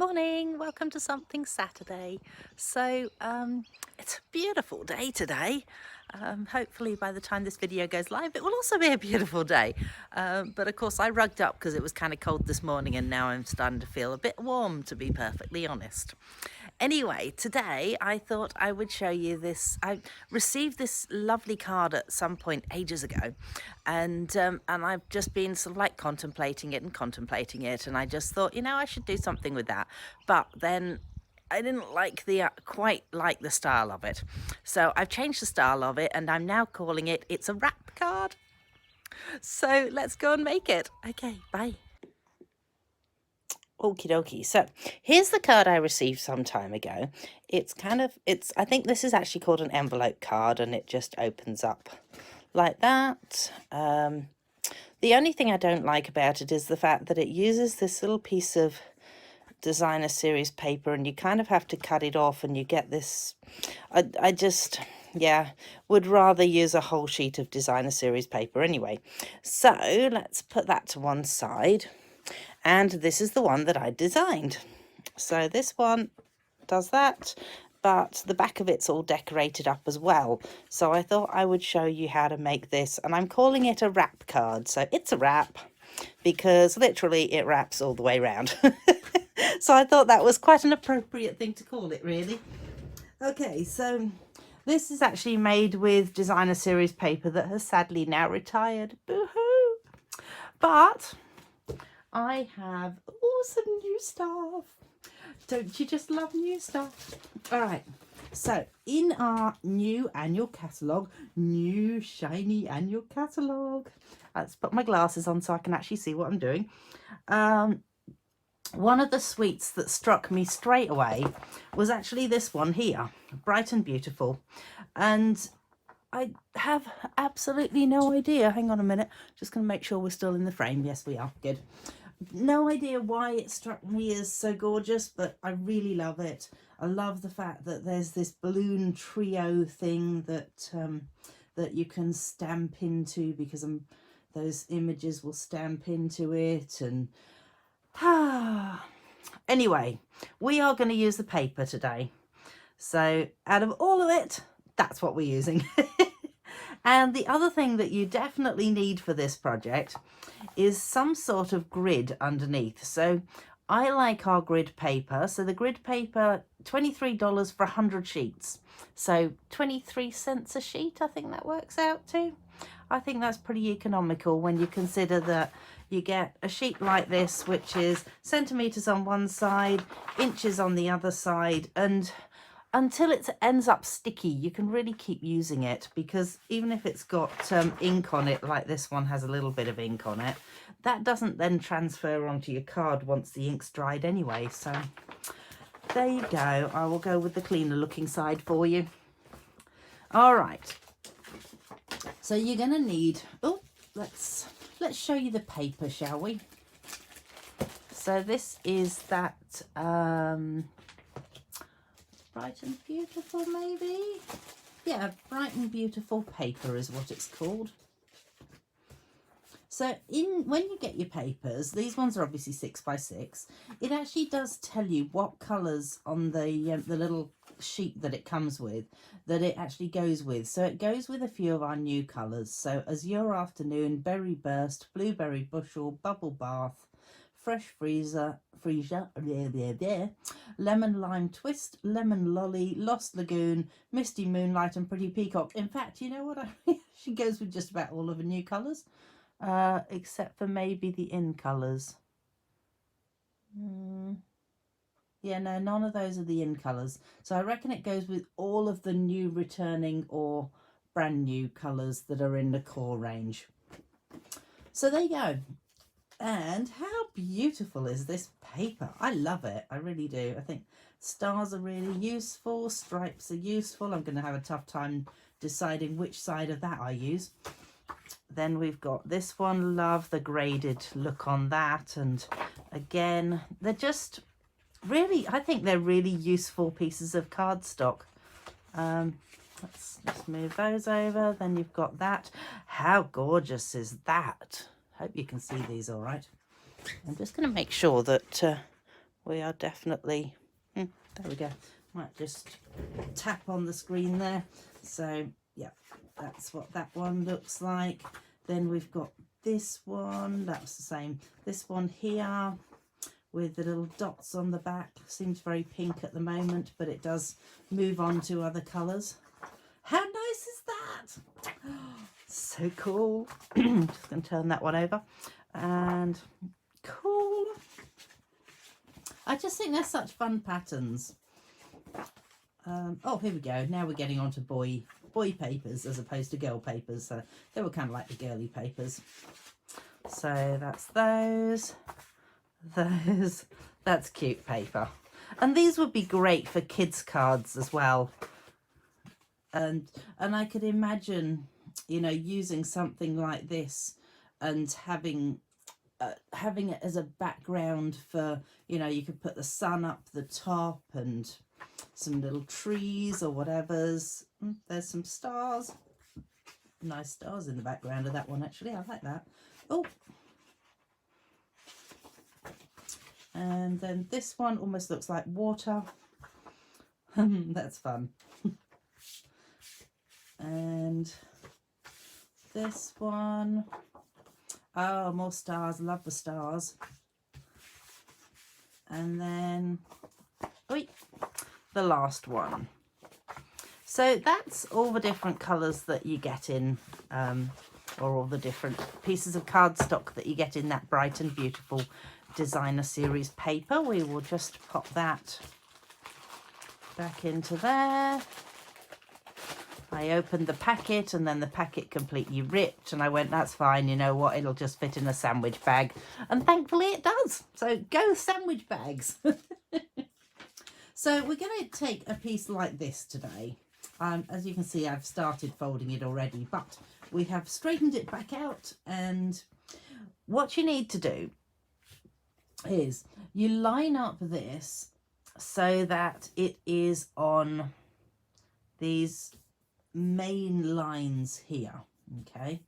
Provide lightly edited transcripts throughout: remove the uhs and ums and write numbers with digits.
Morning, welcome to Something Saturday. It's a beautiful day today. Hopefully by the time this video goes live it will also be a beautiful day. But of course I rugged up because it was kind of cold this morning and now I'm starting to feel a bit warm, to be perfectly honest. Anyway, today I thought I would show you this. I received this lovely card at some point ages ago, and I've just been sort of like contemplating it, and I just thought, I should do something with that. But then I didn't like quite like the style of it, so I've changed the style of it, and I'm now calling it's a wrap card. So let's go and make it. Okay, bye. Okie dokie. So here's the card I received some time ago. I think this is actually called an envelope card, and it just opens up like that. The only thing I don't like about it is the fact that it uses this little piece of designer series paper, and you kind of have to cut it off, and you get this. I just, yeah, would rather use a whole sheet of designer series paper anyway. So let's put that to one side. And this is the one that I designed. So this one does that, but the back of it's all decorated up as well. So I thought I would show you how to make this, and I'm calling it a wrap card. So it's a wrap because literally it wraps all the way around. So I thought that was quite an appropriate thing to call it, really. Okay, so this is actually made with designer series paper that has sadly now retired. Boo-hoo! But I have some new stuff. Don't you just love new stuff? All right, so in our new annual catalogue, new shiny annual catalogue, let's put my glasses on so I can actually see what I'm doing. One of the sweets that struck me straight away was actually this one here, Bright and Beautiful. And I have absolutely no idea. Hang on a minute. Just going to make sure we're still in the frame. Yes, we are. Good. No idea why it struck me as so gorgeous, but I really love it. I love the fact that there's this balloon trio thing that that you can stamp into, because those images will stamp into it. And anyway, we are going to use the paper today. So out of all of it, that's what we're using. And the other thing that you definitely need for this project is some sort of grid underneath. So I like our grid paper. So the grid paper, $23 for 100 sheets. So 23 cents a sheet, I think that works out to. I think that's pretty economical when you consider that you get a sheet like this, which is centimetres on one side, inches on the other side, and until it ends up sticky, you can really keep using it, because even if it's got ink on it, like this one has a little bit of ink on it, that doesn't then transfer onto your card once the ink's dried anyway. So there you go. I will go with the cleaner looking side for you. All right. So you're going to need, let's show you the paper, shall we? So this is that Bright and Beautiful, maybe? Yeah, Bright and Beautiful paper is what it's called. So when you get your papers, these ones are obviously 6x6. It actually does tell you what colours on the little sheet that it comes with, that it actually goes with. So it goes with a few of our new colours. So Azure Afternoon, Berry Burst, Blueberry Bushel, Bubble Bath, Fresh Freezer, Lemon Lime Twist, Lemon Lolly, Lost Lagoon, Misty Moonlight, and Pretty Peacock. In fact, you know what? She goes with just about all of the new colours, except for maybe the in colours. Yeah, no, none of those are the in colours. So I reckon it goes with all of the new returning or brand new colours that are in the core range. So there you go. And how beautiful is this paper? I love it. I really do. I think stars are really useful. Stripes are useful. I'm going to have a tough time deciding which side of that I use. Then we've got this one. Love the graded look on that. And again, they're just really, I think they're really useful pieces of cardstock. Let's just move those over. Then you've got that. How gorgeous is that? Hope you can see these all right. I'm just going to make sure that we are definitely, there we go. Might just tap on the screen there. So yeah, that's what that one looks like. Then we've got this one, that's the same. This one here with the little dots on the back. Seems very pink at the moment, but it does move on to other colours. How nice is that? So cool. Just going to turn that one over. And cool. I just think they're such fun patterns. Oh, here we go. Now we're getting on to boy papers as opposed to girl papers. So they were kind of like the girly papers. So that's those. That's cute paper. And these would be great for kids' cards as well. And I could imagine, you know, using something like this and having it as a background for, you know, you could put the sun up the top and some little trees or whatever's. There's some stars. Nice stars in the background of that one, actually. I like that. Oh. And then this one almost looks like water. That's fun. And this one, oh, more stars. Love the stars. And then the last one. So that's all the different colours that you get in, or all the different pieces of cardstock that you get in that Bright and Beautiful Designer Series paper. We will just pop that back into there. I opened the packet and then the packet completely ripped, and I went, that's fine, you know what, it'll just fit in a sandwich bag. And thankfully it does. So go sandwich bags. So we're going to take a piece like this today. As you can see, I've started folding it already, but we have straightened it back out. And what you need to do is you line up this so that it is on these main lines here. Okay,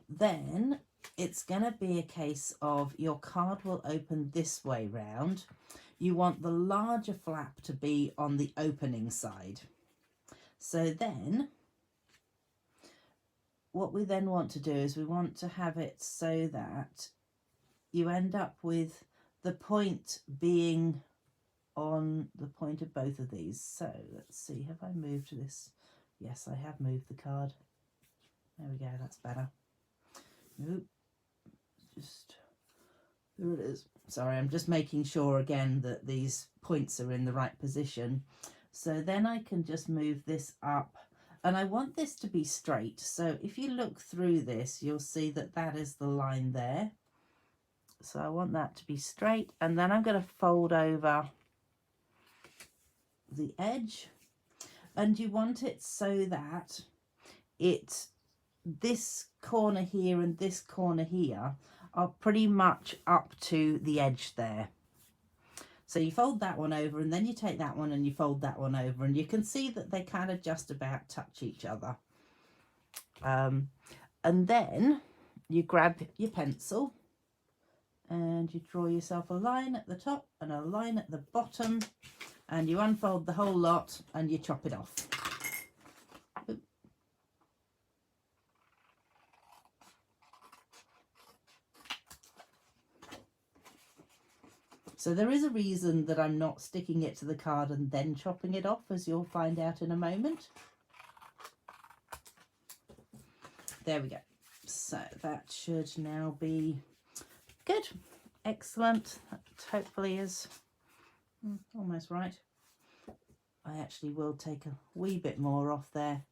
then it's going to be a case of your card will open this way round. You want the larger flap to be on the opening side. So then what we then want to do is we want to have it so that you end up with the point being on the point of both of these. So let's see, have I moved this? Yes, I have moved the card. There we go, that's better. Nope, just, there it is. Sorry, I'm just making sure again that these points are in the right position. So then I can just move this up, and I want this to be straight. So if you look through this, you'll see that that is the line there. So I want that to be straight, and then I'm going to fold over the edge, and you want it so that this corner here and this corner here are pretty much up to the edge there. So you fold that one over, and then you take that one and you fold that one over, and you can see that they kind of just about touch each other. And then you grab your pencil and you draw yourself a line at the top and a line at the bottom, and you unfold the whole lot and you chop it off. So there is a reason that I'm not sticking it to the card and then chopping it off, as you'll find out in a moment. There we go. So that should now be good. Excellent. That hopefully is almost right. I actually will take a wee bit more off there.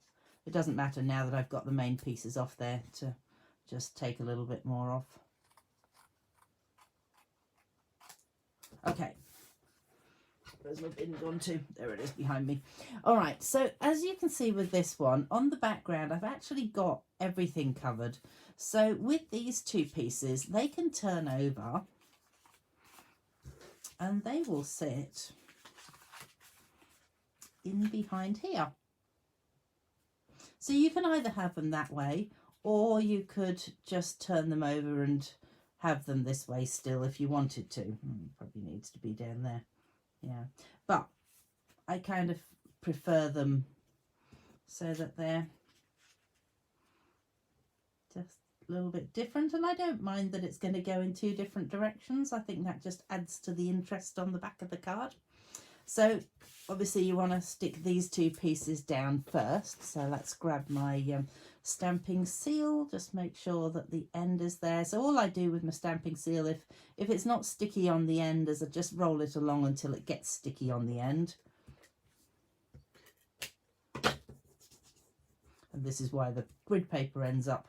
It doesn't matter now that I've got the main pieces off there to just take a little bit more off. Okay, where's my bin gone to? There it is behind me. All right, so as you can see with this one, on the background, I've actually got everything covered. So with these two pieces, they can turn over and they will sit in behind here. So you can either have them that way, or you could just turn them over and have them this way still if you wanted to. Probably needs to be down there. Yeah, but I kind of prefer them so that they're just a little bit different, and I don't mind that it's going to go in 2 different directions. I think that just adds to the interest on the back of the card. So obviously you want to stick these 2 pieces down first, so let's grab my stamping seal, just make sure that the end is there. So all I do with my stamping seal, if it's not sticky on the end, is I just roll it along until it gets sticky on the end. And this is why the grid paper ends up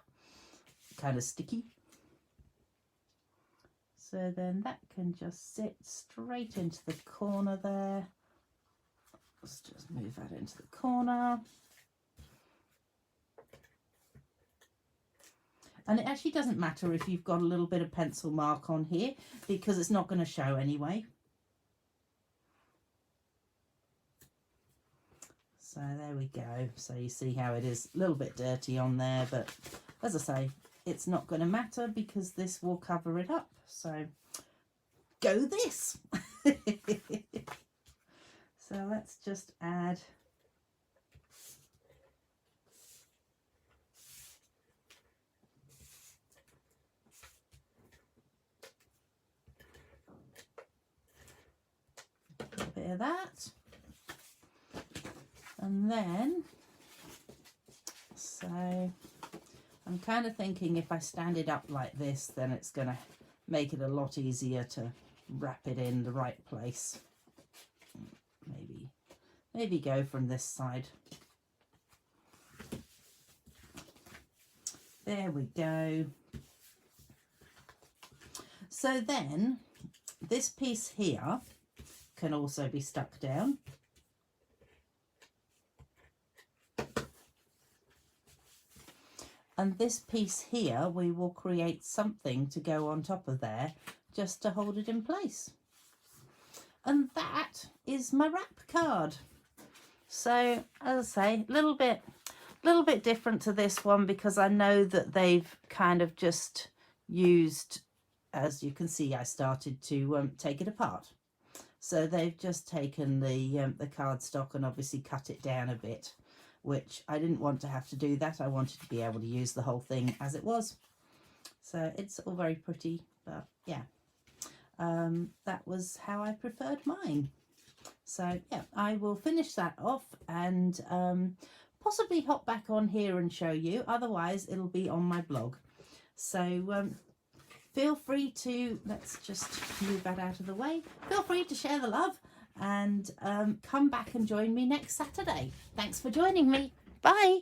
kind of sticky. So then that can just sit straight into the corner there. Let's just move that into the corner. And it actually doesn't matter if you've got a little bit of pencil mark on here, because it's not going to show anyway. So there we go. So you see how it is a little bit dirty on there, but as I say, it's not going to matter because this will cover it up. So go this. So let's just add a bit of that. And then, so I'm kind of thinking if I stand it up like this, then it's going to make it a lot easier to wrap it in the right place. Maybe go from this side. There we go. So then this piece here can also be stuck down. And this piece here, we will create something to go on top of there just to hold it in place. And that is my wrap card. So as I say, a little bit different to this one, because I know that they've kind of just used, as you can see, I started to take it apart. So they've just taken the cardstock and obviously cut it down a bit, which I didn't want to have to do that. I wanted to be able to use the whole thing as it was. So it's all very pretty, but yeah, that was how I preferred mine. So yeah, I will finish that off and possibly hop back on here and show you. Otherwise, it'll be on my blog. So feel free to, let's just move that out of the way. Feel free to share the love and come back and join me next Saturday. Thanks for joining me. Bye.